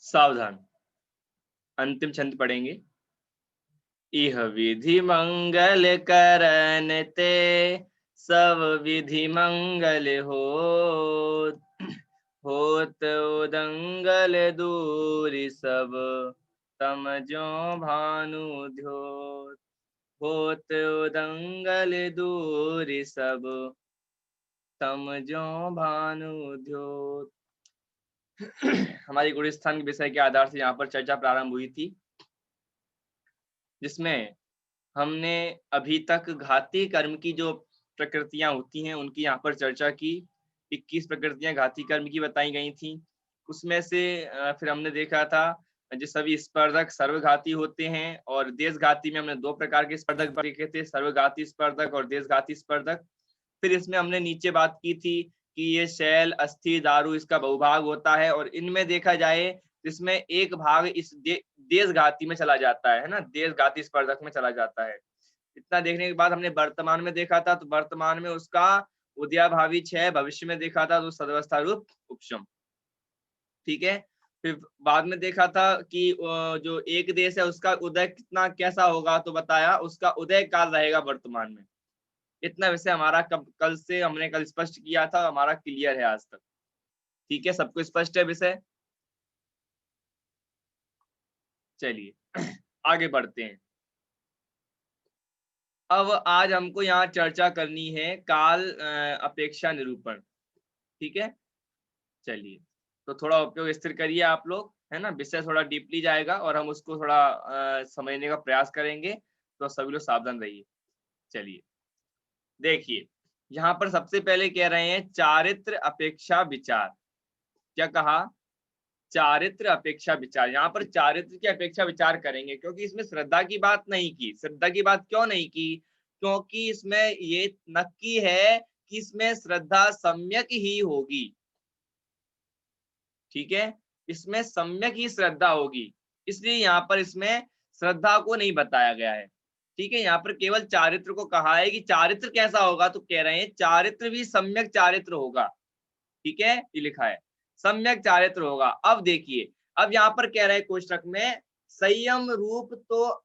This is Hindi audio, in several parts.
सावधान, अंतिम छंद पढ़ेंगे। इह विधि मंगल करन ते सब विधि मंगल होत उदंगल दूरि सब तम ज्यों भानु ध्योत। होत उदंगल दूरि सब तम ज्यों भानु ध्योत। हमारी गुणस्थान के विषय के आधार से यहाँ पर चर्चा प्रारंभ हुई थी, जिसमें हमने अभी तक घाती कर्म की जो प्रकृतियां होती हैं उनकी यहाँ पर चर्चा की। 21 प्रकृतियां घाती कर्म की बताई गई थी। उसमें से फिर हमने देखा था जो सभी स्पर्धक सर्वघाती होते हैं, और देशघाती में हमने दो प्रकार के स्पर्धक देखे थे, सर्वघाती स्पर्धक और देशघाती स्पर्धक। फिर इसमें हमने नीचे बात की थी कि ये शैल, अस्थि, दारू इसका बहुभाग होता है, और इनमें देखा जाए जिसमें एक भाग इस देशघाती में चला जाता है ना, देशघाती स्पर्धक में चला जाता है। इतना देखने के बाद हमने वर्तमान में देखा था, तो वर्तमान में उसका उदयाभावी क्षय, भविष्य में देखा था तो सदवस्था रूप उपशम। ठीक है। फिर बाद में देखा था कि जो एक देश है उसका उदय कितना कैसा होगा, तो बताया उसका उदय काल रहेगा वर्तमान में। इतना विषय हमारा कल से हमने कल स्पष्ट किया था, हमारा क्लियर है आज तक। ठीक है, सबको स्पष्ट है विषय। चलिए आगे बढ़ते हैं। अब आज हमको यहाँ चर्चा करनी है काल अपेक्षा निरूपण। ठीक है, चलिए तो थोड़ा उपयोग स्थिर करिए आप लोग, है ना। विषय थोड़ा डीपली जाएगा और हम उसको थोड़ा समझने का प्रयास करेंगे, तो सभी लोग सावधान रहिए। चलिए देखिए, यहाँ पर सबसे पहले कह रहे हैं चारित्र अपेक्षा विचार। क्या कहा? चारित्र अपेक्षा विचार। यहाँ पर चारित्र की अपेक्षा विचार करेंगे, क्योंकि इसमें श्रद्धा की बात नहीं की। श्रद्धा की बात क्यों नहीं की? क्योंकि इसमें ये नक्की है कि इसमें श्रद्धा सम्यक ही होगी। ठीक है, इसमें सम्यक ही श्रद्धा होगी, इसलिए यहाँ पर इसमें श्रद्धा को नहीं बताया गया है। ठीक है, यहाँ पर केवल चारित्र को कहा है कि चारित्र कैसा होगा, तो कह रहे हैं चारित्र भी सम्यक चारित्र होगा। ठीक है, ये लिखा है सम्यक चारित्र होगा। अब देखिए, अब यहाँ पर कह रहे हैं कोष्टक में संयम रूप तो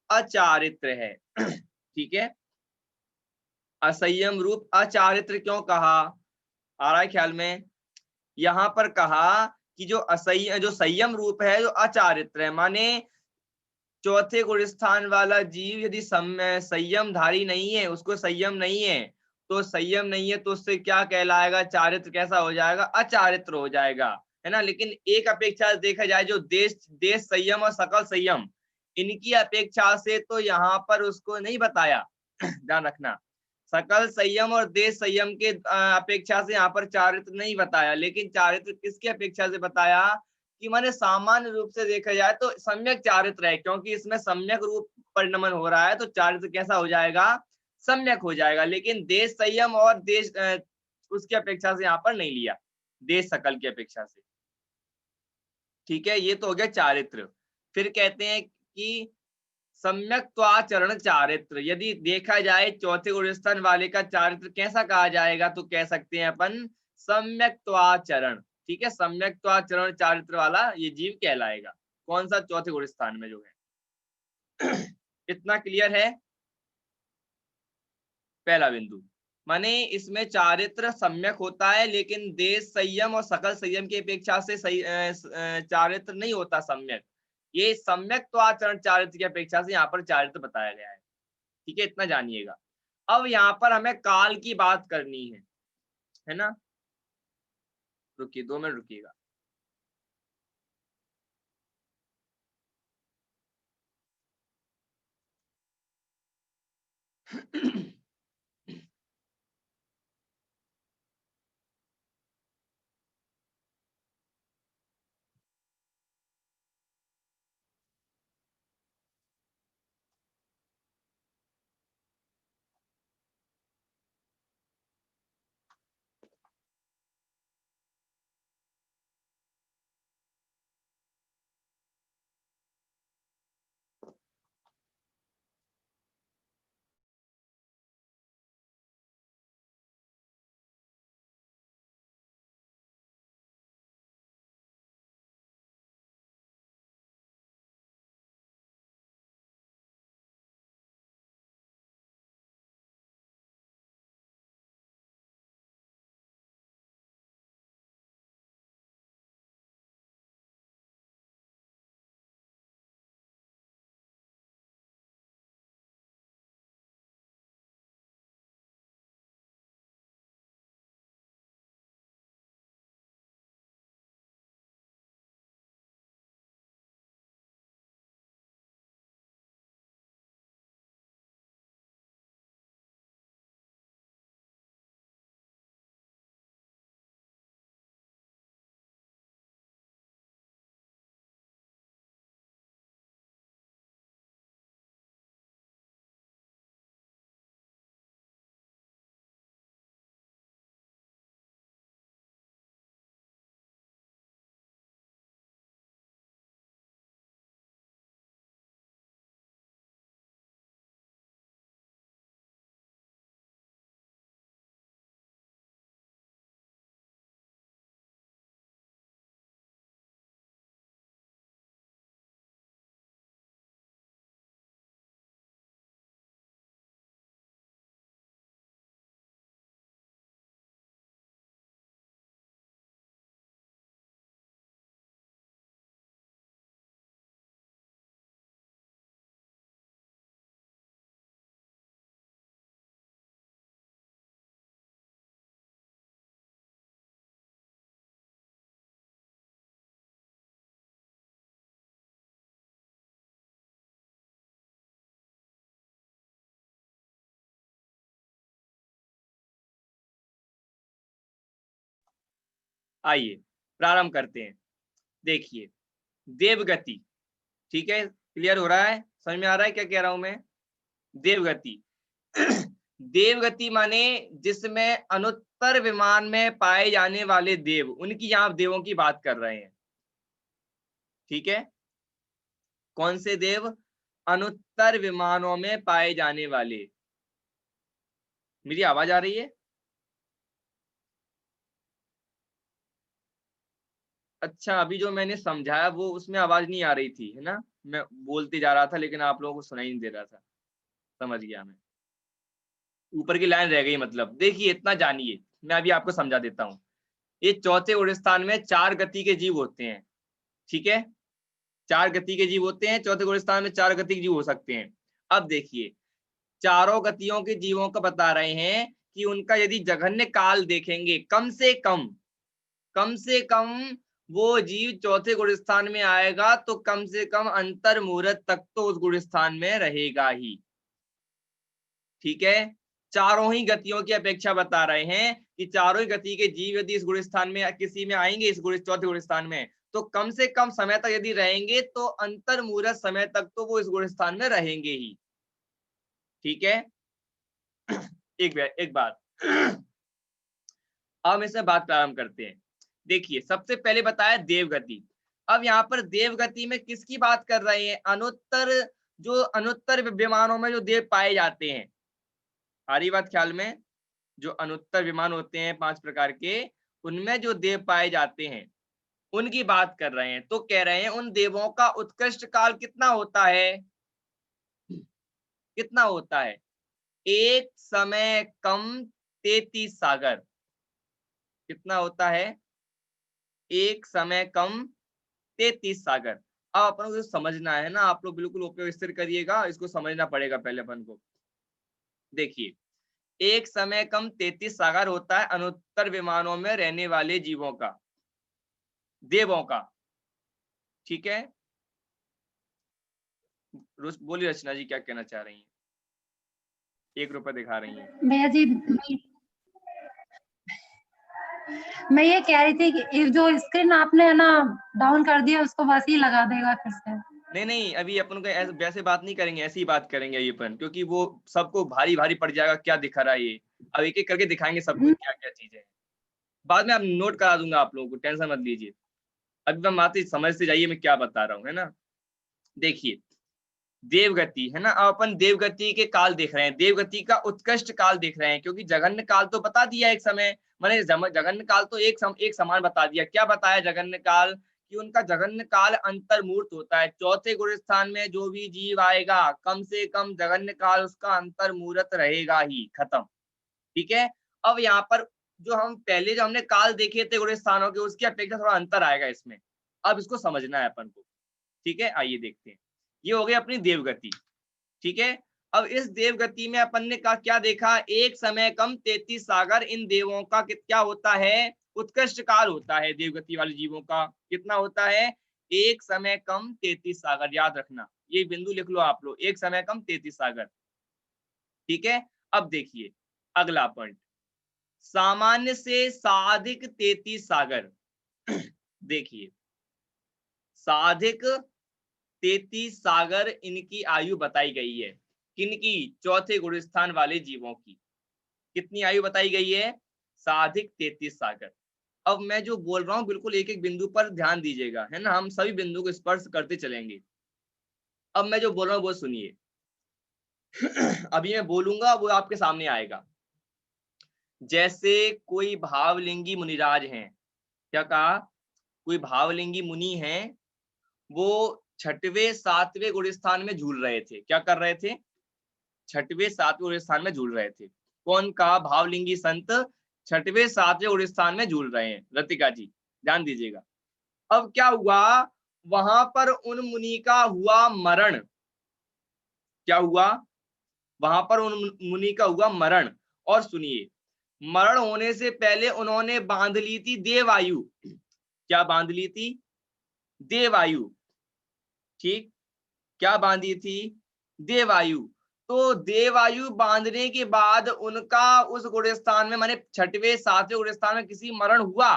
अचारित्र है। ठीक है, असंयम रूप अचारित्र क्यों कहा, आ रहा है ख्याल में? यहाँ पर कहा कि जो संयम रूप है, जो अचारित्र है, माने चौथे गुण स्थान वाला जीव यदि संयमधारी नहीं है, उसको संयम नहीं है, तो संयम नहीं है तो उससे क्या कहलाएगा? चारित्र कैसा हो जाएगा? अचारित्र हो जाएगा, है ना। लेकिन एक अपेक्षा से देखा जाए, जो देश देश संयम और सकल संयम, इनकी अपेक्षा से तो यहाँ पर उसको नहीं बताया। ध्यान रखना, सकल संयम और देश संयम के अपेक्षा से यहाँ पर चारित्र नहीं बताया, लेकिन चारित्र किसकी अपेक्षा से बताया? कि माने सामान्य रूप से देखा जाए तो सम्यक चारित्र है, क्योंकि इसमें सम्यक रूप परिणमन हो रहा है, तो चारित्र कैसा हो जाएगा? सम्यक हो जाएगा। लेकिन देश संयम और देश उसकी अपेक्षा से यहाँ पर नहीं लिया, देश सकल की अपेक्षा से। ठीक है, ये तो हो गया चारित्र। फिर कहते हैं कि सम्यक्त्वाचरण चारित्र, यदि देखा जाए चौथे गुण स्थान वाले का चारित्र कैसा कहा जाएगा, तो कह सकते हैं अपन सम्यक्त्वाचरण। ठीक है, सम्यक्त्वाचरण चारित्र वाला ये जीव कहलाएगा। कौन सा? चौथे गुण स्थान में जो है। इतना क्लियर है? पहला बिंदु, माने इसमें चारित्र सम्यक होता है, लेकिन देश संयम और सकल संयम की अपेक्षा से चारित्र नहीं होता सम्यक। ये सम्यक तो आचरण चारित्र की अपेक्षा से यहाँ पर चारित्र बताया गया है। ठीक है, इतना जानिएगा। अब यहाँ पर हमें काल की बात करनी है ना। रुकिए 2 मिनट रुकिएगा। आइए प्रारंभ करते हैं। देखिए देवगति, ठीक है, क्लियर हो रहा है, समझ में आ रहा है क्या कह रहा हूं मैं? देवगति देवगति माने जिसमें अनुत्तर विमान में पाए जाने वाले देव, उनकी यहाँ देवों की बात कर रहे हैं, ठीक है। कौन से देव? अनुत्तर विमानों में पाए जाने वाले। मेरी आवाज आ रही है? अच्छा, अभी जो मैंने समझाया वो उसमें आवाज नहीं आ रही थी, है ना? मैं बोलते जा रहा था लेकिन आप लोगों को सुनाई नहीं दे रहा था। समझ गया मैं, ऊपर की लाइन रह गई। मतलब देखिए इतना जानिए, मैं अभी आपको समझा देता हूँ। ये चौथे उड़ीय स्थान में 4 गति के जीव होते हैं, ठीक है। 4 गति के जीव होते हैं, चौथे उड़ीय स्थान में 4 गति के जीव हो सकते हैं। अब देखिए चारों गतियों के जीवों का बता रहे हैं कि उनका यदि जघन्य काल देखेंगे, कम से कम वो जीव चौथे गुणस्थान में आएगा तो कम से कम अंतर मुहूर्त तक तो उस गुणस्थान में रहेगा ही, ठीक है। चारों ही गतियों की अपेक्षा बता रहे हैं कि चारों ही गति के जीव यदि इस गुणस्थान में किसी में आएंगे, इस चौथे गुणस्थान में, तो कम से कम समय तक यदि रहेंगे तो अंतर मुहूर्त समय तक तो वो इस गुणस्थान में रहेंगे ही, ठीक है। एक बात अब इसमें बात प्रारंभ करते हैं। देखिए सबसे पहले बताया देवगति। अब यहाँ पर देवगति में किसकी बात कर रहे हैं? अनुत्तर, जो अनुत्तर विमानों में जो देव पाए जाते हैं, आ रही बात ख्याल में? जो अनुत्तर विमान होते हैं 5 प्रकार के, उनमें जो देव पाए जाते हैं उनकी बात कर रहे हैं। तो कह रहे हैं उन देवों का उत्कृष्ट काल कितना होता है? कितना होता है? एक समय कम 33 सागर। कितना होता है? एक समय कम 33 सागर। अब अपन को समझना है ना, आप लोग बिल्कुल उपयोग स्थिर करिएगा, इसको समझना पड़ेगा पहले अपन को। देखिए एक समय कम 33 सागर होता है अनुत्तर विमानों में रहने वाले जीवों का, देवों का, ठीक है। बोलिए रचना जी, क्या कहना चाह रही हैं? 1 रुपए दिखा रही हैं। भैया जी मैं ये कह रही थी कि जो स्क्रीन आपने ना डाउन कर दिया उसको बस ही लगा देगा फिर से। नहीं, अभी अपन को ऐसे वैसे बात नहीं करेंगे, ऐसी ही बात करेंगे ये अपन, क्योंकि वो सबको भारी भारी पड़ जाएगा, क्या दिखा रहा है ये। अब एक एक करके दिखाएंगे सबको क्या क्या चीजें। बाद में आप नोट करा दूंगा आप लोगों को, टेंशन मत लीजिए। अभी मैं मात्र समझ से जाइए मैं क्या बता रहा हूँ, है ना। देखिए देवगति है ना, अब अपन देवगति के काल देख रहे हैं, देवगति का उत्कृष्ट काल देख रहे हैं, क्योंकि जघन्य काल तो बता दिया एक समय, मैंने जघन्य काल तो एक समान बता दिया। क्या बताया जघन्य काल? कि उनका जघन्य काल अंतर्मूर्त होता है। चौथे गुणस्थान में जो भी जीव आएगा कम से कम जघन्य काल उसका अंतर्मूर्त रहेगा ही, खत्म, ठीक है। अब यहाँ पर जो हम पहले जो हमने काल देखे थे गुणस्थानों के, उसकी अपेक्षा थोड़ा अंतर आएगा इसमें। अब इसको समझना है अपन को, ठीक है। आइए देखते हैं, ये हो गई अपनी देवगति, ठीक है। अब इस देवगति में अपन ने क्या देखा? एक समय कम 33 सागर। इन देवों का क्या होता है? उत्कृष्ट काल होता है देवगति वाले जीवों का। कितना होता है? एक समय कम 33 सागर। याद रखना, ये बिंदु लिख लो आप लोग, एक समय कम 33 सागर, ठीक है। अब देखिए अगला पॉइंट, सामान्य से साधिक 33 सागर। देखिए साधिक 33 सागर इनकी आयु बताई गई है। किनकी? चौथे गुणस्थान वाले जीवों की। कितनी आयु बताई गई है? साधिक 33 सागर। अब मैं जो बोल रहा हूं बिल्कुल एक एक बिंदु पर ध्यान दीजिएगा, है ना, हम सभी बिंदु को स्पर्श करते चलेंगे। अब मैं जो बोल रहा हूं वो सुनिए। अभी मैं बोलूंगा वो आपके सामने आएगा। जैसे कोई भावलिंगी मुनिराज हैं, क्या कहा? कोई भावलिंगी मुनि हैं, वो 6वें 7वें गुणस्थान में झूल रहे थे। क्या कर रहे थे? 6वें 7वें गुणस्थान में झूल रहे थे। कौन कहा? भावलिंगी संत 6वें 7वें गुणस्थान में झूल रहे हैं। रतिका जी ध्यान दीजिएगा। अब क्या हुआ? वहां पर उन मुनि का हुआ मरण। क्या हुआ? वहां पर उन मुनि का हुआ मरण। और सुनिए, मरण होने से पहले उन्होंने बांध ली थी देवायु। क्या बांध ली थी? देवायु, ठीक। क्या बांधी थी? देवायु। तो देवायु बांधने के बाद उनका उस गुणस्थान में, माने 6वें 7वें गुणस्थान में किसी मरण हुआ,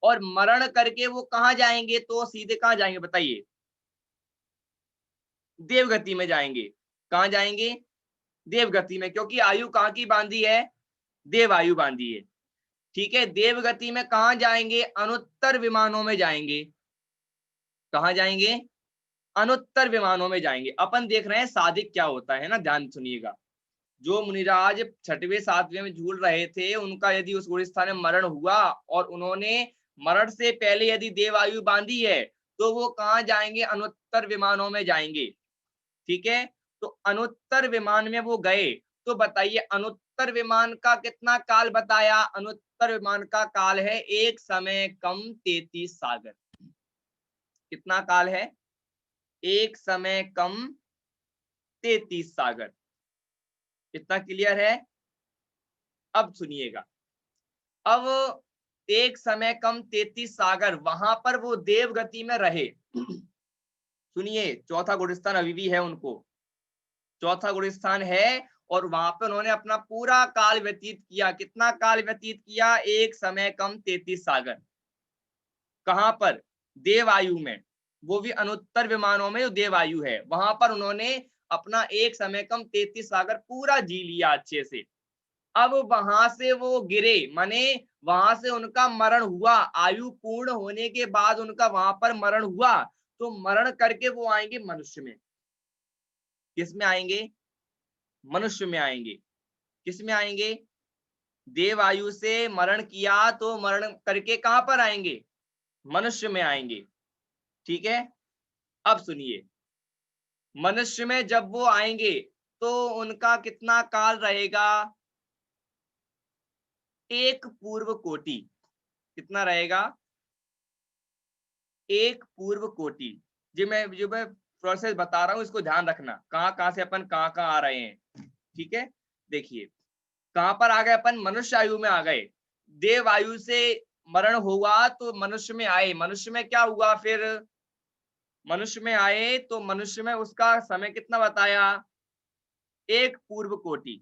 और मरण करके वो कहाँ जाएंगे, तो सीधे कहाँ जाएंगे बताइए, देवगति में जाएंगे। कहाँ जाएंगे, देवगति में, क्योंकि आयु कहाँ की बांधी है, देव आयु बांधी है। ठीक है, देवगति में कहाँ जाएंगे, अनुत्तर विमानों में जाएंगे। कहाँ जाएंगे, अनुत्तर विमानों में जाएंगे। अपन देख रहे हैं साधिक क्या होता है ना, ध्यान सुनिएगा। जो मुनिराज 6वें 7वें में झूल रहे थे, उनका यदि उस गुणस्थान में मरण हुआ और उन्होंने मरण से पहले यदि देवायु बांधी है, तो वो कहाँ जाएंगे, अनुत्तर विमानों में जाएंगे। ठीक है, तो अनुत्तर विमान में वो गए, तो बताइए अनुत्तर विमान का कितना काल बताया, अनुत्तर विमान का काल है एक समय कम 33 सागर। कितना काल है, एक समय कम 33 सागर। इतना क्लियर है। अब सुनिएगा, अब एक समय कम 33 सागर, वहां पर वो देवगति में रहे। सुनिए, चौथा गुणस्थान अभी भी है उनको, चौथा गुणस्थान है, और वहां पर उन्होंने अपना पूरा काल व्यतीत किया। कितना काल व्यतीत किया, एक समय कम 33 सागर। कहां पर, देवायु में, वो भी अनुत्तर विमानों में जो देवायु है, वहां पर उन्होंने अपना एक समय कम 33 सागर पूरा जी लिया अच्छे से। अब वहां से वो गिरे, माने वहां से उनका मरण हुआ, आयु पूर्ण होने के बाद उनका वहां पर मरण हुआ, तो मरण करके वो आएंगे मनुष्य में। किस में आएंगे, मनुष्य में आएंगे। किस में आएंगे, देवायु से मरण किया तो मरण करके कहां पर आएंगे, मनुष्य में आएंगे। ठीक है, अब सुनिए, मनुष्य में जब वो आएंगे तो उनका कितना काल रहेगा, एक पूर्व कोटि। कितना रहेगा, एक पूर्व कोटि। जो मैं प्रोसेस बता रहा हूं, इसको ध्यान रखना, कहाँ कहाँ से अपन कहाँ कहाँ आ रहे हैं। ठीक है, देखिए कहां पर आ गए अपन, मनुष्य आयु में आ गए। देव आयु से मरण हुआ तो मनुष्य में आए, मनुष्य में क्या हुआ फिर, मनुष्य में आए तो मनुष्य में उसका समय कितना बताया, एक पूर्व कोटि।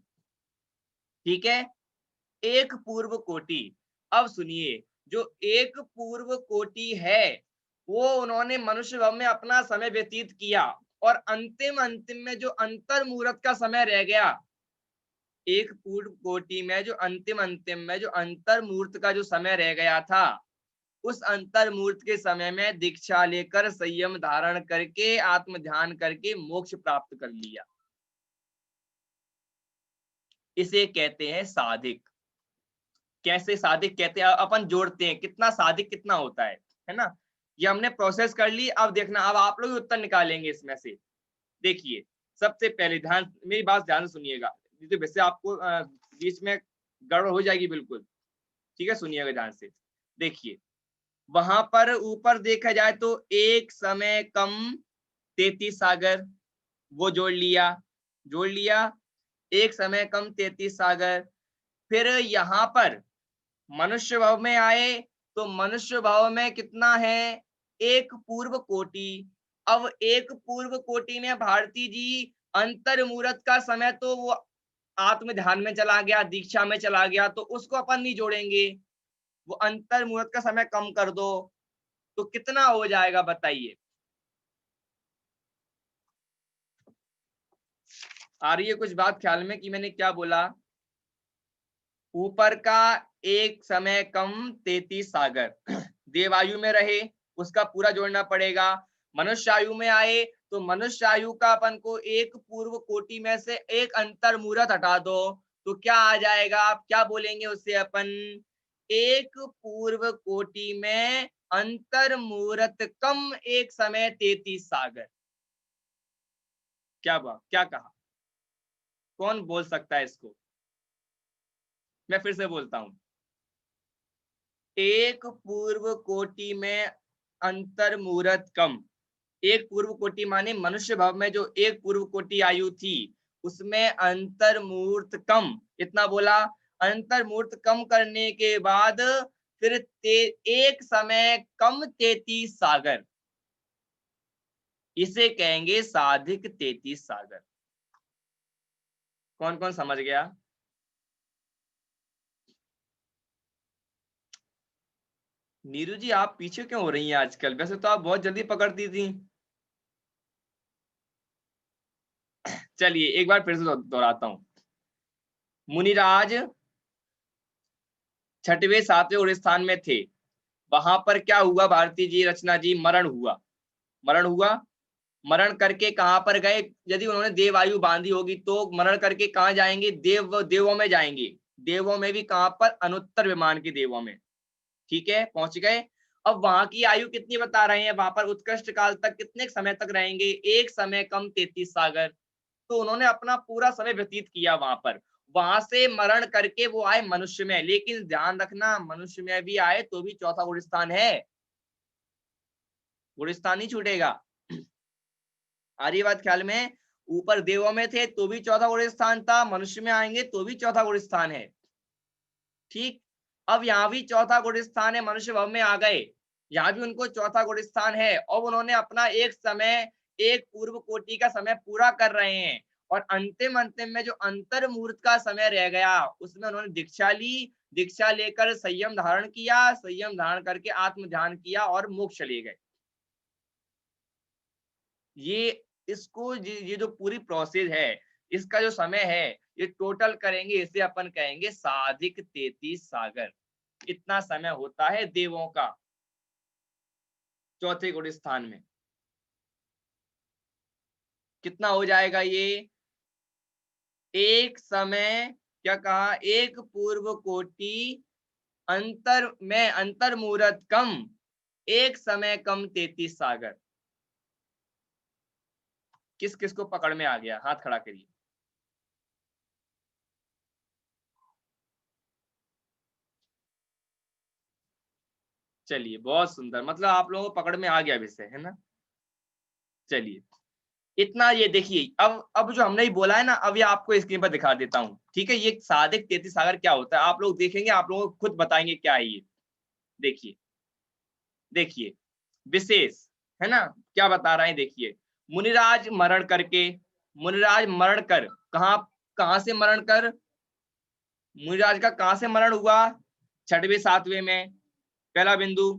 ठीक है, एक पूर्व कोटि। अब सुनिए, जो एक पूर्व कोटि है, वो उन्होंने मनुष्य भाव में अपना समय व्यतीत किया, और अंतिम अंतिम में जो अंतर मुहूर्त का समय रह गया, एक पूर्व कोटि में जो अंतिम अंतिम में जो अंतर मुहूर्त का जो समय रह गया था, उस अंतर मुहूर्त के समय में दीक्षा लेकर संयम धारण करके आत्म ध्यान करके मोक्ष प्राप्त कर लिया। इसे कहते हैं साधिक। कैसे साधिक कहते हैं, अपन जोड़ते हैं कितना साधिक कितना होता है ना। ये हमने प्रोसेस कर ली। अब देखना, अब आप लोग उत्तर निकालेंगे इसमें से। देखिए, सबसे पहले ध्यान, मेरी बात ध्यान से सुनिएगा, तो वैसे आपको बीच में गड़बड़ हो जाएगी बिल्कुल। ठीक है, सुनिएगा ध्यान से। देखिए, वहां पर ऊपर देखा जाए तो एक समय कम 33 सागर, वो जोड़ लिया, जोड़ लिया, एक समय कम 33 सागर। फिर यहाँ पर मनुष्य भाव में आए तो मनुष्य भाव में कितना है, एक पूर्व कोटि। अब एक पूर्व कोटि में भारती जी अंतर मुहूर्त का समय तो वो आत्म ध्यान में चला गया, दीक्षा में चला गया, तो उसको अपन नहीं जोड़ेंगे। वो अंतर मुहूर्त का समय कम कर दो, तो कितना हो जाएगा बताइए। आ रही है कुछ बात ख्याल में कि मैंने क्या बोला, ऊपर का एक समय कम 33 सागर देवायु में रहे, उसका पूरा जोड़ना पड़ेगा। मनुष्य आयु में आए तो मनुष्य आयु का अपन को एक पूर्व कोटि में से एक अंतर मुहूर्त हटा दो, तो क्या आ जाएगा, आप क्या बोलेंगे उससे अपन, एक पूर्व कोटि में अंतर मुहूर्त कम एक समय 33 सागर। क्या बात, क्या कहा, कौन बोल सकता है इसको। मैं फिर से बोलता हूं, एक पूर्व कोटि में अंतर मुहूर्त कम। एक पूर्व कोटि माने मनुष्य भाव में जो एक पूर्व कोटि आयु थी, उसमें अंतर मुहूर्त कम, इतना बोला। अंतर मुहूर्त कम करने के बाद फिर एक समय कम 33 सागर, इसे कहेंगे साधिक 33 सागर। कौन कौन समझ गया। नीरू जी आप पीछे क्यों हो रही हैं आजकल? वैसे तो आप बहुत जल्दी पकड़ती थी। चलिए एक बार फिर से दोहराता हूँ। मुनिराज छठवें सातवें और स्थान में थे। वहां पर क्या हुआ भारती जी, रचना जी? मरण हुआ। मरण हुआ। मरण करके कहां पर गए? यदि उन्होंने देव आयु बांधी होगी तो मरण करके कहां जाएंगे? देवों में जाएंगे। देवों में भी कहां पर? अनुत्तर विमान के देवों में। ठीक है, पहुंच गए। अब वहां की आयु कितनी बता रहे हैं? वहां पर उत्कृष्ट काल तक कितने समय तक रहेंगे? एक समय कम 33 सागर। तो उन्होंने अपना पूरा समय व्यतीत किया वहां पर। वहां से मरण करके वो आए मनुष्य में, लेकिन ध्यान रखना मनुष्य में भी आए तो भी चौथा गुणस्थान है, गुणस्थान नहीं छूटेगा। आ रही बात ख्याल में? ऊपर देवों में थे तो भी चौथा गुणस्थान था, मनुष्य में आएंगे तो भी चौथा गुणस्थान है। ठीक। अब यहाँ भी चौथा गुणस्थान है, मनुष्य भव में आ गए, यहाँ भी उनको चौथा गुणस्थान है। और उन्होंने अपना एक समय, एक पूर्व कोटि का समय पूरा कर रहे हैं। और अंतिम अंतिम में जो अंतर मुहूर्त का समय रह गया उसमें उन्होंने दीक्षा ली। दीक्षा लेकर संयम धारण किया, संयम धारण करके आत्म ध्यान किया और मोक्ष ले गए। ये इसको ये जो पूरी प्रोसेस है, इसका जो समय है, ये टोटल करेंगे इसे अपन कहेंगे साधिक 33 सागर। इतना समय होता है देवों का चौथे गुण स्थान में। कितना हो जाएगा ये? एक समय, क्या कहा? एक पूर्व कोटि अंतर मुहूर्त कम, एक समय कम 33 सागर। किस किस को पकड़ में आ गया? हाथ खड़ा करिए। चलिए बहुत सुंदर, मतलब आप लोगों को पकड़ में आ गया विषय, है ना? चलिए इतना ये देखिए। अब जो हमने ही बोला है ना, अब ये आपको स्क्रीन पर दिखा देता हूँ। ठीक है, ये साधिक 33 सागर क्या होता है आप लोग देखेंगे, आप लोगों को खुद बताएंगे क्या है ये। देखिए देखिए विशेष, है ना? क्या बता रहे हैं देखिए। मुनिराज मरण करके, मुनिराज मरण कर, कहां कहां से मरण कर? मुनिराज का कहां से मरण हुआ? छठवें सातवें में, पहला बिंदु।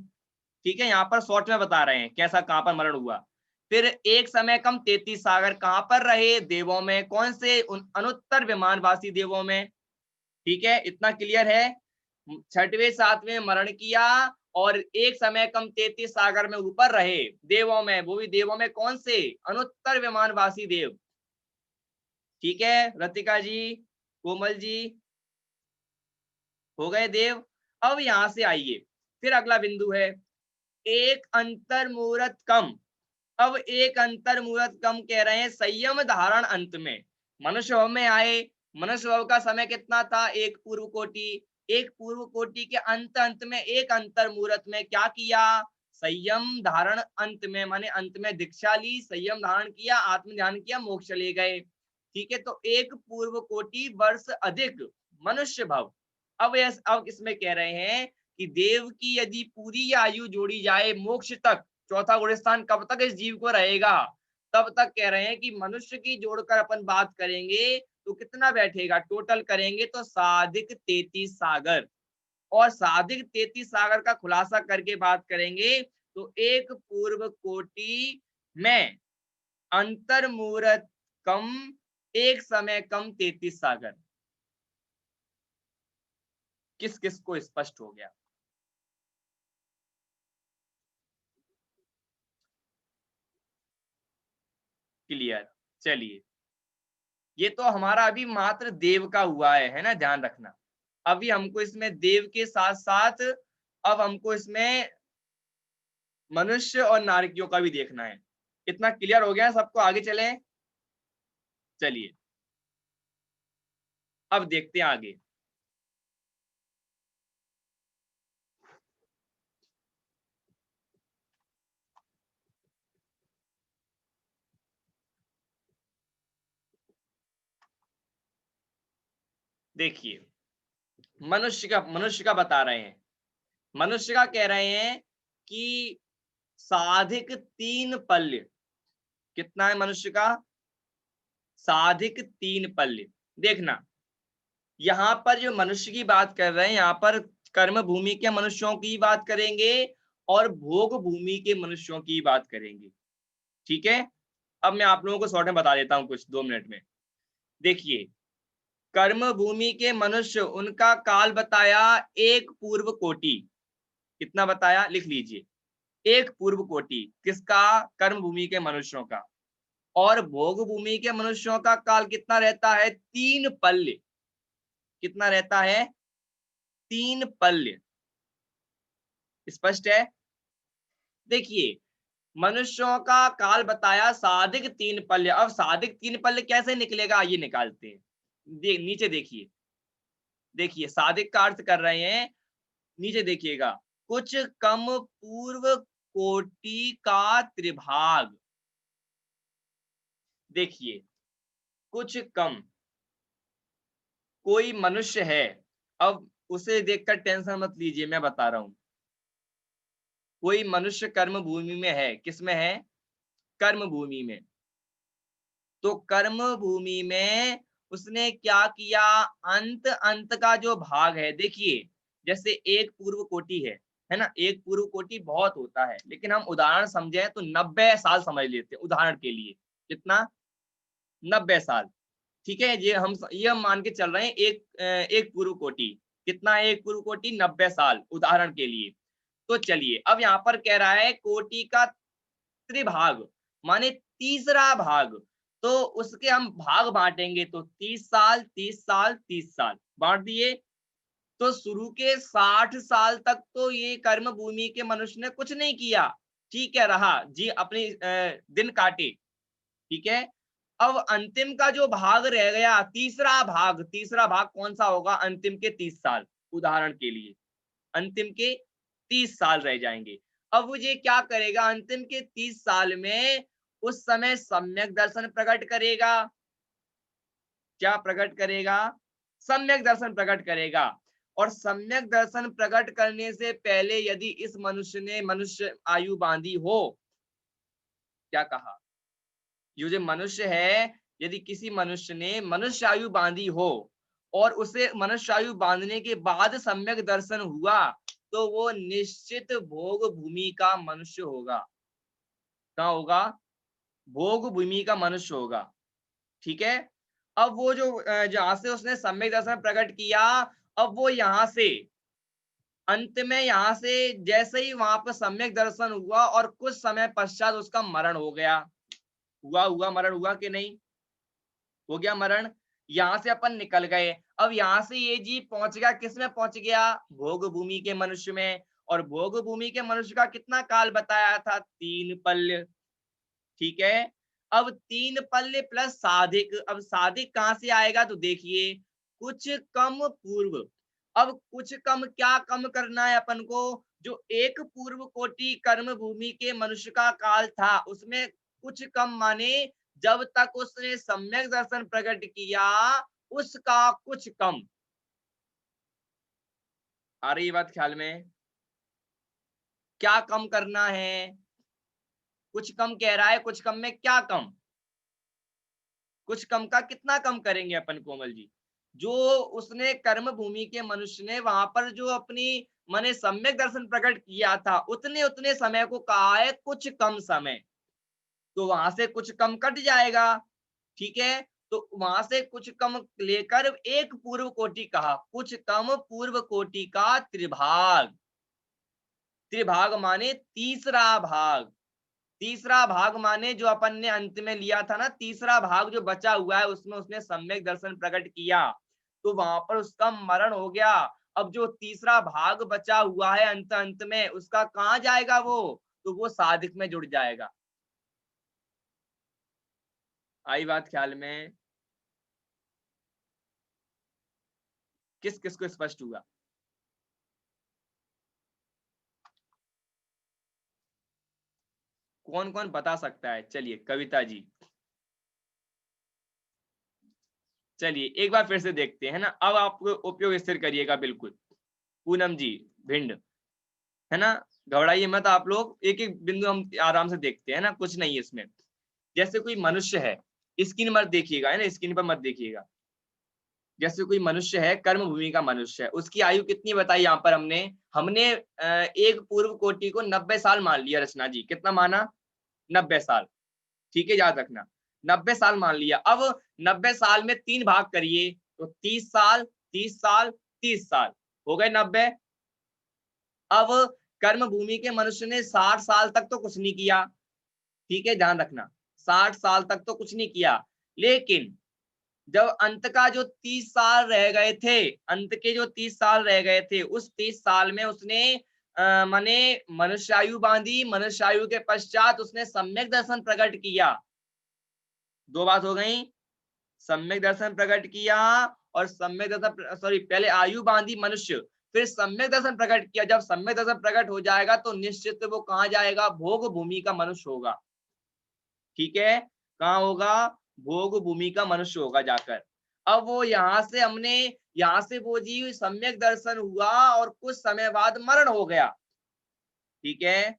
ठीक है, यहाँ पर शॉर्ट में बता रहे हैं कैसा, कहां पर मरण हुआ। फिर एक समय कम 33 सागर कहां पर रहे? देवों में। कौन से? अनुत्तर विमानवासी देवों में। ठीक है, इतना क्लियर है। छठवें सातवें मरण किया और एक समय कम 33 सागर में ऊपर रहे देवों में, वो भी देवों में कौन से? अनुत्तर विमानवासी देव। ठीक है, रतिका जी, कोमल जी, हो गए देव। अब यहां से आइए, फिर अगला बिंदु है एक अंतर मुहूर्त कम। अब एक अंतर मुहूर्त कम कह रहे हैं संयम धारण अंत में। मनुष्य भव में आए, मनुष्य भव का समय कितना था? एक पूर्व कोटि। एक पूर्व कोटि के अंत अंत में एक अंतर मुहूर्त में क्या किया? संयम धारण अंत में, माने अंत में दीक्षा ली, संयम धारण किया, आत्म ध्यान किया, मोक्ष ले गए। ठीक है, तो एक पूर्व कोटि वर्ष अधिक मनुष्य भव। अब इसमें कह रहे हैं कि देव की यदि पूरी आयु जोड़ी जाए मोक्ष तक, चौथा गुणस्थान कब तक इस जीव को रहेगा? तब तक कह रहे हैं कि मनुष्य की जोड़कर अपन बात करेंगे तो कितना बैठेगा? टोटल करेंगे तो साधिक 33 सागर। और साधिक 33 सागर का खुलासा करके बात करेंगे तो एक पूर्व कोटि में अंतर मुहूर्त कम, एक समय कम 33 सागर। किस किस को स्पष्ट हो गया? क्लियर। चलिए, ये तो हमारा अभी मात्र देव का हुआ है ना? ध्यान रखना। अभी हमको इसमें देव के साथ साथ अब हमको इसमें मनुष्य और नारकियों का भी देखना है। इतना क्लियर हो गया सबको? आगे चले। चलिए अब देखते हैं आगे। देखिए मनुष्य का बता रहे हैं। मनुष्य का कह रहे हैं कि साधिक 3 पल्य। कितना है मनुष्य का? साधिक 3 पल्य। देखना, यहाँ पर जो मनुष्य की बात कर रहे हैं, यहाँ पर कर्म भूमि के मनुष्यों की बात करेंगे और भोग भूमि के मनुष्यों की बात करेंगे। ठीक है, अब मैं आप लोगों को शॉर्ट में बता देता हूं कुछ 2 मिनट में। देखिए, कर्म भूमि के मनुष्य, उनका काल बताया एक पूर्व कोटि। कितना बताया, लिख लीजिए, एक पूर्व कोटि। किसका, कर्म भूमि के मनुष्यों का। और भोग भूमि के मनुष्यों का काल कितना रहता है, 3 पल्य। कितना रहता है, 3 पल्य। स्पष्ट है। देखिए, मनुष्यों का काल बताया साधिक 3 पल्य। अब साधिक 3 पल्य कैसे निकलेगा, ये निकालते हैं। नीचे देखिए, देखिए साधिक का अर्थ कर रहे हैं, नीचे देखिएगा, कुछ कम पूर्व कोटि का त्रिभाग। देखिए, कुछ कम, कोई मनुष्य है, अब उसे देखकर टेंशन मत लीजिए, मैं बता रहा हूं। कोई मनुष्य कर्म भूमि में है, किसमें है, कर्म भूमि में। तो कर्म भूमि में उसने क्या किया, अंत अंत का जो भाग है, देखिए जैसे एक पूर्व कोटि है ना, एक पूर्व कोटि बहुत होता है, लेकिन हम उदाहरण समझे तो 90 साल समझ लेते हैं उदाहरण के लिए। कितना, 90 साल। ठीक है, ये हम मान के चल रहे हैं एक पूर्व कोटि। कितना, एक पूर्व कोटि 90 साल उदाहरण के लिए। तो चलिए, अब यहाँ पर कह रहा है कोटि का त्रिभाग, माने तीसरा भाग। तो उसके हम भाग बांटेंगे तो 30 साल, 30 साल, 30 साल बांट दिए। तो शुरू के 60 साल तक तो ये कर्म भूमि के मनुष्य ने कुछ नहीं किया, ठीक है, रहा जी, अपनी दिन काटे। ठीक है, अब अंतिम का जो भाग रह गया, तीसरा भाग कौन सा होगा, अंतिम के 30 साल उदाहरण के लिए, अंतिम के 30 साल रह जाएंगे। अब वो ये क्या करेगा, अंतिम के 30 साल में उस समय सम्यक दर्शन प्रकट करेगा। क्या प्रकट करेगा, सम्यक दर्शन प्रकट करेगा। और सम्यक दर्शन प्रकट करने से पहले यदि इस मनुष्य ने मनुष्य आयु बांधी हो, क्या कहा, ये जो मनुष्य है, यदि किसी मनुष्य ने मनुष्य आयु बांधी हो और उसे मनुष्य आयु बांधने के बाद सम्यक दर्शन हुआ, तो वो निश्चित भोग भूमि का मनुष्य होगा। क्या होगा, भोग भूमि का मनुष्य होगा। ठीक है, अब वो जो जहां से उसने सम्यक दर्शन प्रकट किया, अब वो यहाँ से अंत में, यहाँ से जैसे ही वहां पर सम्यक दर्शन हुआ और कुछ समय पश्चात उसका मरण हो गया। हुआ मरण हुआ कि नहीं, हो गया मरण। यहाँ से अपन निकल गए। अब यहाँ से ये जीव पहुंच गया, किस में पहुंच गया, भोग भूमि के मनुष्य में। और भोग भूमि के मनुष्य का कितना काल बताया था, 3 पल्य। ठीक है, अब 3 पल्य प्लस साधिक। अब साधिक कहां से आएगा, तो देखिए, कुछ कम पूर्व। अब कुछ कम, क्या कम करना है अपन को, जो एक पूर्व कोटि कर्म भूमि के मनुष्य का काल था, उसमें कुछ कम माने जब तक उसने सम्यक दर्शन प्रकट किया, उसका कुछ कम। आ रही बात ख्याल में, क्या कम करना है, कुछ कम कह रहा है, कुछ कम में क्या कम, कुछ कम का कितना कम करेंगे अपन कोमल जी, जो उसने कर्म भूमि के मनुष्य ने वहां पर जो अपनी माने सम्यक दर्शन प्रकट किया था, उतने उतने समय को कहा है कुछ कम समय। तो वहां से कुछ कम कट जाएगा। ठीक है, तो वहां से कुछ कम लेकर एक पूर्व कोटि कहा, कुछ कम पूर्व कोटि का त्रिभाग। त्रिभाग माने तीसरा भाग। तीसरा भाग माने जो अपन ने अंत में लिया था ना, तीसरा भाग जो बचा हुआ है, उसमें उसने सम्यक दर्शन प्रकट किया, तो वहां पर उसका मरण हो गया। अब जो तीसरा भाग बचा हुआ है अंत अंत में, उसका कहाँ जाएगा वो, तो वो साधिक में जुड़ जाएगा। आई बात ख्याल में, किस किस को स्पष्ट हुआ, कौन कौन बता सकता है, चलिए कविता जी, चलिए एक बार फिर से देखते हैं ना, अब आप उपयोग स्थिर करिएगा बिल्कुल। पूनम जी, भिंड, है ना, घबराइए मत आप लोग, एक एक बिंदु हम आराम से देखते हैं ना, कुछ नहीं है इसमें। जैसे कोई मनुष्य है, स्क्रीन मत देखिएगा, है ना, स्क्रीन पर मत देखिएगा। जैसे कोई मनुष्य है, कर्म भूमि का मनुष्य है, उसकी आयु कितनी बताई यहाँ पर हमने हमने एक पूर्व कोटि को 90 साल मान लिया। रचना जी कितना माना? 90 साल। ठीक है, याद रखना 90 साल मान लिया। अब 90 साल में 3 भाग करिए तो 30 साल, 30 साल, 30 साल हो गए 90। अब कर्म भूमि के मनुष्य ने 60 साल तक तो कुछ नहीं किया। ठीक है, ध्यान रखना 60 साल तक तो कुछ नहीं किया, लेकिन जब अंत का जो 30 साल रह गए थे, अंत के जो 30 साल रह गए थे, उस 30 साल में उसने माने मनुष्यायु बांधी। मनुष्यायु के पश्चात उसने सम्यक दर्शन प्रकट किया। दो बात हो गई, सम्यक दर्शन प्रकट किया और सम्यक दर्शन सॉरी पहले आयु बांधी मनुष्य, फिर सम्यक दर्शन प्रकट किया। जब सम्यक दर्शन प्रकट हो जाएगा तो निश्चित वो कहाँ जाएगा? भोग भूमि का मनुष्य होगा। ठीक है, कहाँ होगा? भोग भूमि का मनुष्य होगा जाकर। अब वो यहाँ से वो जी सम्यक दर्शन हुआ और कुछ समय बाद मरण हो गया। ठीक है,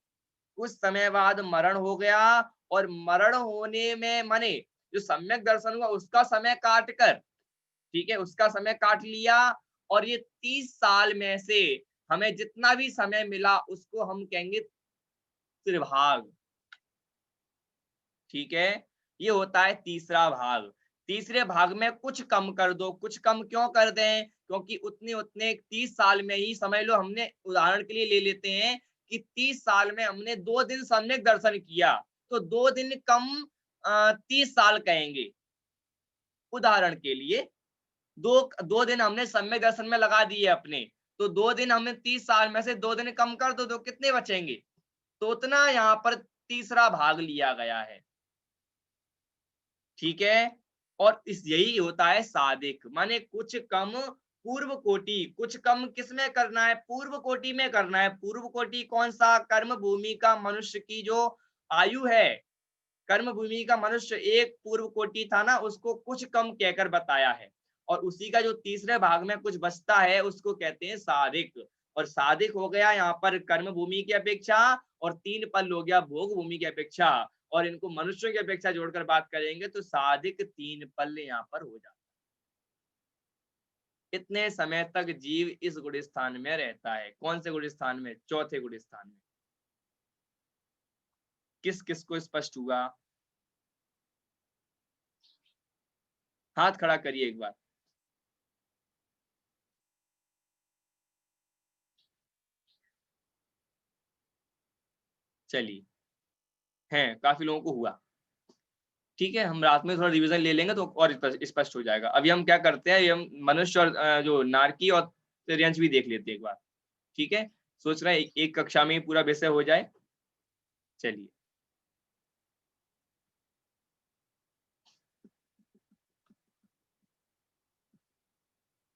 कुछ समय बाद मरण हो गया और मरण होने में माने जो सम्यक दर्शन हुआ उसका समय काट कर, ठीक है, उसका समय काट लिया और ये 30 साल में से हमें जितना भी समय मिला उसको हम कहेंगे त्रिभाग। ठीक है, ये होता है तीसरा भाग। तीसरे भाग में कुछ कम कर दो। कुछ कम क्यों कर दें? क्योंकि उतने उतने 30 साल में ही समझ लो, हमने उदाहरण के लिए ले लेते हैं कि 30 साल में हमने 2 दिन सम्यक दर्शन किया, तो 2 दिन कम 30 साल कहेंगे। उदाहरण के लिए दो 2 दिन हमने सम्यक दर्शन में लगा दिए अपने, तो 2 दिन हमने 30 साल में से 2 दिन कम कर दो तो कितने बचेंगे? तो उतना यहाँ पर तीसरा भाग लिया गया है। ठीक है, और इस यही होता है साधिक, माने कुछ कम पूर्व कोटि। कुछ कम किसमें करना है? पूर्व कोटि में करना है। पूर्व कोटि कौन सा? कर्म भूमि का मनुष्य की जो आयु है, कर्म भूमि का मनुष्य एक पूर्व कोटि था ना, उसको कुछ कम कहकर बताया है। और उसी का जो तीसरे भाग में कुछ बचता है उसको कहते हैं साधिक। और साधिक हो गया यहाँ पर कर्म भूमि की अपेक्षा, और 3 पल हो गया भोग भूमि की अपेक्षा, और इनको मनुष्यों की अपेक्षा जोड़कर बात करेंगे तो साधिक 3 पल यहाँ पर हो जाता है। इतने समय तक जीव इस गुण स्थान में रहता है। कौन से गुण स्थान में? चौथे गुण स्थान में। किस किस को स्पष्ट हुआ? हाथ खड़ा करिए एक बार। चलिए, हैं काफी लोगों को हुआ। ठीक है, हम रात में थोड़ा रिवीजन ले लेंगे तो और स्पष्ट हो जाएगा। अभी हम क्या करते हैं, हम मनुष्य और जो नारकी और तिर्यंच भी देख लेते हैं एक बार। ठीक है, सोच रहे हैं एक कक्षा में ही पूरा विषय हो जाए। चलिए,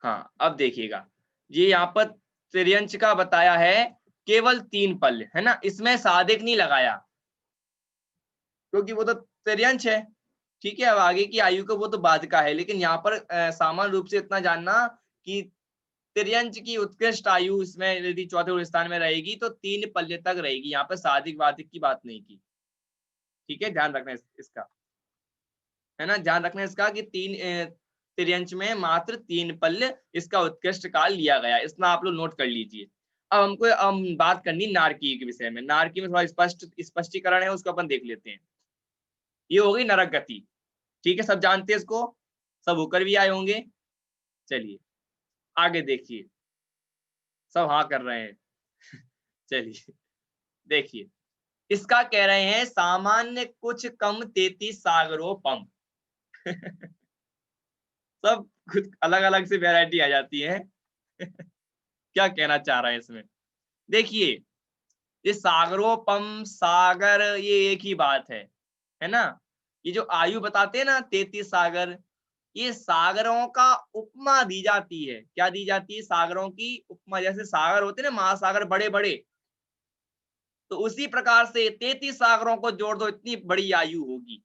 हाँ अब देखिएगा, ये यहाँ पर तिर्यंच का बताया है केवल 3 पल, है ना, इसमें साधिक नहीं लगाया क्योंकि वो तो तिर्यंच है। ठीक है, अब आगे की आयु को वो तो बाद का है, लेकिन यहाँ पर सामान्य रूप से इतना जानना कि तिर्यंच की उत्कृष्ट आयु इसमें यदि चौथे स्थान में रहेगी तो 3 पल्ले तक रहेगी। यहाँ पर साधिक वाधिक की बात नहीं की। ठीक है, ध्यान रखना इसका, है ना, ध्यान रखना इसका कि तिर्यंच में मात्र 3 पल्ले इसका उत्कृष्ट काल लिया गया। इतना आप लोग नोट कर लीजिए। अब हमको बात करनी नारकी के विषय में। नारकी में थोड़ा स्पष्टीकरण है, उसको अपन देख लेते हैं। ये हो गई नरक गति। ठीक है, सब जानते हैं इसको, सब होकर भी आए होंगे। चलिए आगे देखिए, सब हाँ कर रहे हैं। चलिए देखिए, इसका कह रहे हैं सामान्य कुछ कम 33 सागरोपम। सब कुछ अलग अलग से वैरायटी आ जाती है। क्या कहना चाह रहे हैं इसमें? देखिए, ये सागरोपम सागर ये एक ही बात है ना। ये जो आयु बताते हैं ना 33 सागर, ये सागरों का उपमा दी जाती है। क्या दी जाती है? सागरों की उपमा। जैसे सागर होते हैं ना, महासागर बड़े बड़े, तो उसी प्रकार से 33 सागरों को जोड़ दो, इतनी बड़ी आयु होगी।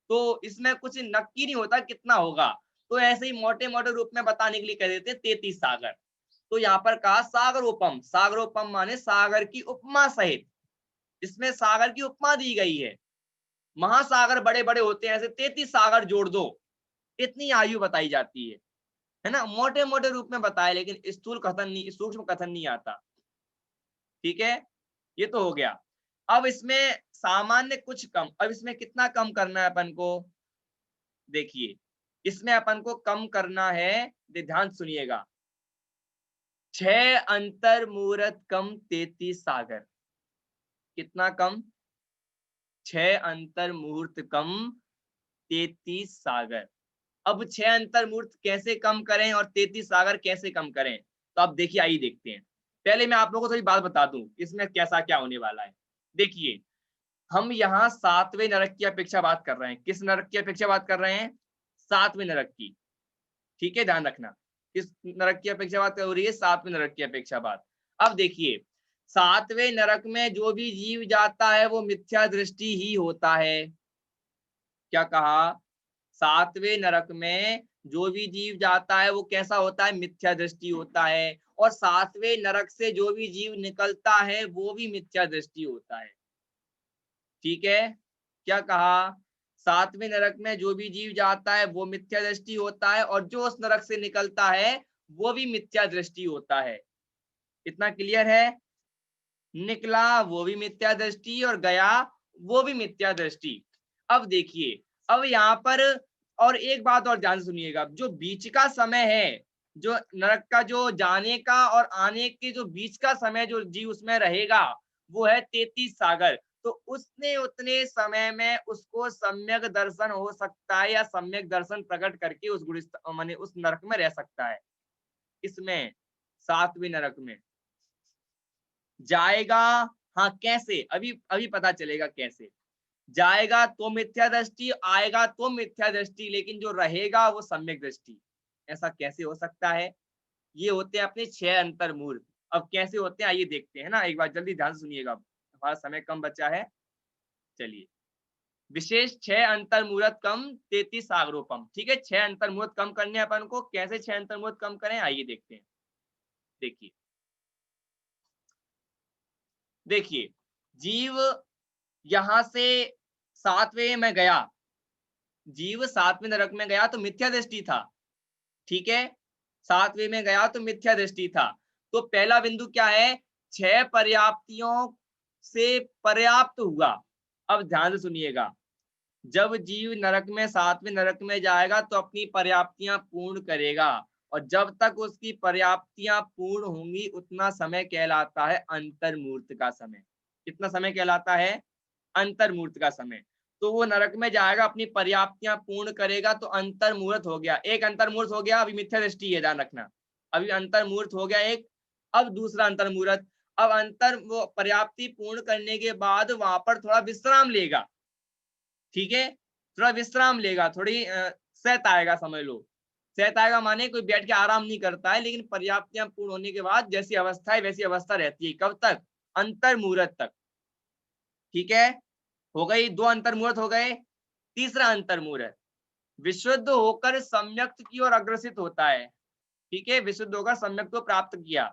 तो इसमें कुछ नक्की नहीं होता कितना होगा, तो ऐसे ही मोटे मोटे रूप में बताने के लिए कह देते हैं 33 सागर। तो यहाँ पर कहा सागरोपम। सागरोपम माने सागर की उपमा सहित, इसमें सागर की उपमा दी गई है। महासागर बड़े बड़े होते हैं, ऐसे 33 सागर जोड़ दो, इतनी आयु बताई जाती है। है ना, मोटे मोटे रूप में बताया, लेकिन स्थूल कथन नहीं, सूक्ष्म कथन नहीं आता। ठीक है, ये तो हो गया। अब इसमें सामान्य कुछ कम, अब इसमें कितना कम करना है अपन को, देखिए इसमें अपन को कम करना है, ध्यान सुनिएगा, 6 अंतर मुहूर्त कम 33 सागर। कितना कम, 6 अंतर मुहूर्त कम 33 सागर। अब 6 अंतर मुहूर्त कैसे कम करें और 33 सागर कैसे कम करें, तो आप देखिए, आइए देखते हैं। पहले मैं आप लोगों को थोड़ी बात बता दूं इसमें कैसा क्या होने वाला है। देखिए, हम यहाँ 7वें नरक की अपेक्षा बात कर रहे हैं। किस नरक की अपेक्षा बात कर रहे हैं, 7वें नरक की। ठीक है, ध्यान रखना, किस नरक की अपेक्षा बात हो रही है, 7वें नरक की अपेक्षा बात। अब देखिए, 7वें नरक में जो भी जीव जाता है वो मिथ्या दृष्टि ही होता है। क्या कहा, 7वें नरक में जो भी जीव जाता है वो कैसा होता है, मिथ्या दृष्टि होता है। और 7वें नरक से जो भी जीव निकलता है वो भी मिथ्या दृष्टि होता है। ठीक है, क्या कहा, 7वें नरक में जो भी जीव जाता है वो मिथ्या दृष्टि होता है, और जो उस नरक से निकलता है वो भी मिथ्या दृष्टि होता है। इतना क्लियर है, निकला वो भी मिथ्या दृष्टि और गया वो भी मिथ्या दृष्टि। अब देखिए, अब यहाँ पर और एक बात और ध्यान सुनिएगा, जो बीच का समय है, जो नरक का जो जाने का और आने के जो बीच का समय जो जीव उसमें रहेगा वो है 33 सागर। तो उसने उतने समय में उसको सम्यक दर्शन हो सकता है, या सम्यक दर्शन प्रकट करके उस गुण माने उस नरक में रह सकता है। इसमें 7वें नरक में जाएगा, हाँ कैसे, अभी अभी पता चलेगा कैसे जाएगा तो मिथ्या दृष्टि, आएगा तो मिथ्या दृष्टि, लेकिन जो रहेगा वो सम्यक दृष्टि। ऐसा कैसे हो सकता है, ये होते हैं अपने 6 अंतर मूर्त। अब कैसे होते हैं आइए देखते हैं ना, एक बार जल्दी ध्यान सुनिएगा, हमारा समय कम बचा है। चलिए, विशेष 6 अंतर मूर्त कम 33 सागरोपम। ठीक है, 6 अंतर मूर्त कम करने अपन को, कैसे 6 अंतर मूर्त कम करें आइए देखते हैं। देखिए, देखिए जीव यहां से 7वें में गया, जीव 7वें नरक में गया तो मिथ्या दृष्टि था। ठीक है, 7वें में गया तो मिथ्या दृष्टि था। तो पहला बिंदु क्या है, 6 पर्याप्तियों से पर्याप्त हुआ। अब ध्यान से सुनिएगा, जब जीव नरक में 7वें नरक में जाएगा तो अपनी पर्याप्तियां पूर्ण करेगा, और जब तक उसकी पर्याप्तियां पूर्ण होंगी उतना समय कहलाता है अंतर्मूर्त का समय। कितना समय कहलाता है, अंतर्मूर्त का समय। तो वो नरक में जाएगा, अपनी पर्याप्तियां पूर्ण करेगा, तो अंतर्मूर्त हो गया, एक अंतर्मूर्त हो गया। अभी मिथ्या दृष्टि है, ध्यान रखना, अभी अंतर्मूर्त हो गया एक। अब दूसरा अंतर्मूर्त, अब अंतर वो पर्याप्ति पूर्ण करने के बाद वहां पर थोड़ा विश्राम लेगा। ठीक है, थोड़ा विश्राम लेगा, थोड़ी सहत आएगा, समझ लो सहत आएगा माने कोई बैठ के आराम नहीं करता है, लेकिन पर्याप्तियां पूर्ण होने के बाद जैसी अवस्था है वैसी अवस्था रहती है। कब तक, अंतर्मूर्त तक। ठीक है, हो गई, 2 अंतर्मूर्त हो गए। तीसरा अंतर्मूर्त, विशुद्ध होकर सम्यक की ओर अग्रसित होता है। ठीक है, विशुद्ध होकर सम्यक को प्राप्त किया।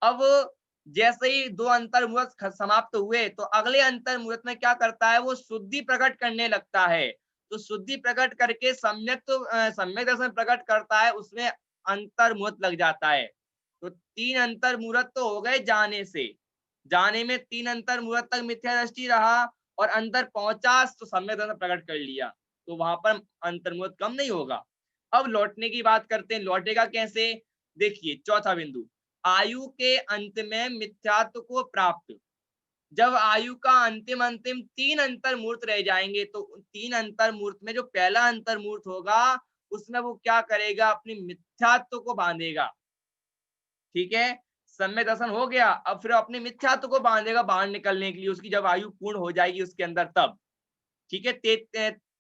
अब जैसे ही 2 अंतर्मुहूर्त समाप्त हुए तो अगले अंतर्मुहूर्त में क्या करता है, वो शुद्धि प्रकट करने लगता है। तो शुद्धि प्रकट करके सम्यक तो सम्यक दर्शन प्रकट करता है, उसमें अंतर्मुहूर्त लग जाता है। तो 3 अंतर्मुहूर्त तो हो गए जाने से, जाने में 3 अंतर्मुहूर्त तक मिथ्या दृष्टि रहा, और अंदर पहुंचा तो सम्यक दर्शन प्रकट कर लिया, तो वहां पर अंतर्मुहूर्त कम नहीं होगा। अब लौटने की बात करते हैं, लौटेगा कैसे, देखिए चौथा बिंदु, आयु के अंत में मिथ्यात्व को प्राप्त। जब आयु का अंतिम अंतिम 3 अंतर्मूर्त रह जाएंगे, तो 3 अंतर्मूर्त में जो पहला अंतर्मूर्त होगा उसमें वो क्या करेगा, अपनी मिथ्यात्व को बांधेगा। ठीक है, सम्यक दर्शन हो गया, अब फिर अपने मिथ्यात्व को बांधेगा बाहर निकलने के लिए, उसकी जब आयु पूर्ण हो जाएगी उसके अंदर तब। ठीक है,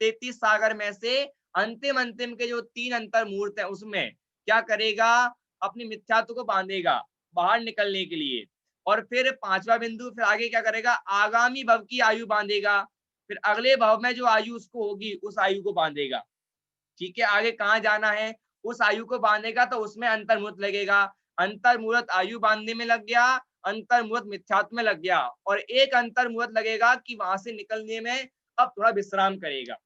33 सागर में से अंतिम अंतिम के जो 3 अंतर्मूर्त है उसमें क्या करेगा, अपनी मिथ्यात्व को बांधेगा बाहर निकलने के लिए। और फिर 5वां बिंदु, फिर आगे क्या करेगा, आगामी भव की आयु बांधेगा, फिर अगले भव में जो आयु उसको होगी उस आयु को बांधेगा। ठीक है, आगे कहाँ जाना है, उस आयु को बांधेगा, तो उसमें अंतर्मुहूर्त लगेगा। अंतर्मुहूर्त आयु बांधने में लग गया, अंतर्मुहूर्त मिथ्यात्व में लग गया, और एक अंतर्मुहूर्त लगेगा कि वहां से निकलने में अब थोड़ा विश्राम करेगा,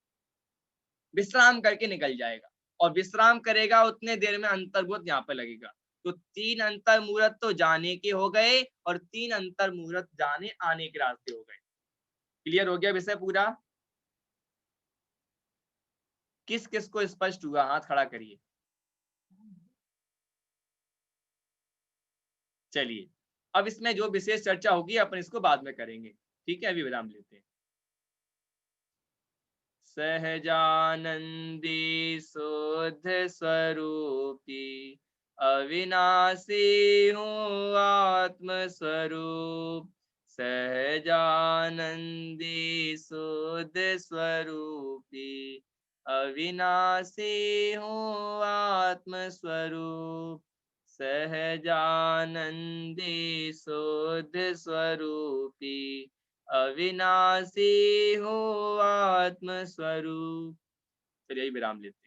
विश्राम करके निकल जाएगा। और विश्राम करेगा उतने देर में अंतर्मुहूर्त यहाँ पे लगेगा। तो 3 अंतर मुहूर्त तो जाने के हो गए और 3 अंतर मुहूर्त जाने आने के रास्ते हो गए। क्लियर हो गया विषय पूरा? किस किस को स्पष्ट हुआ? हाथ खड़ा करिए। चलिए, अब इसमें जो विशेष चर्चा होगी अपन इसको बाद में करेंगे। ठीक है, अभी विराम लेते हैं। सहजानंदी शुद्ध स्वरूपी अविनाशी हूँ आत्म स्वरूप। सहजानंदी शुद्ध स्वरूपी अविनाशी हूँ आत्म स्वरूप। सहजानंदी शुद्ध स्वरूपी अविनाशी हो आत्म स्वरूप। चलिए विराम लेते हैं।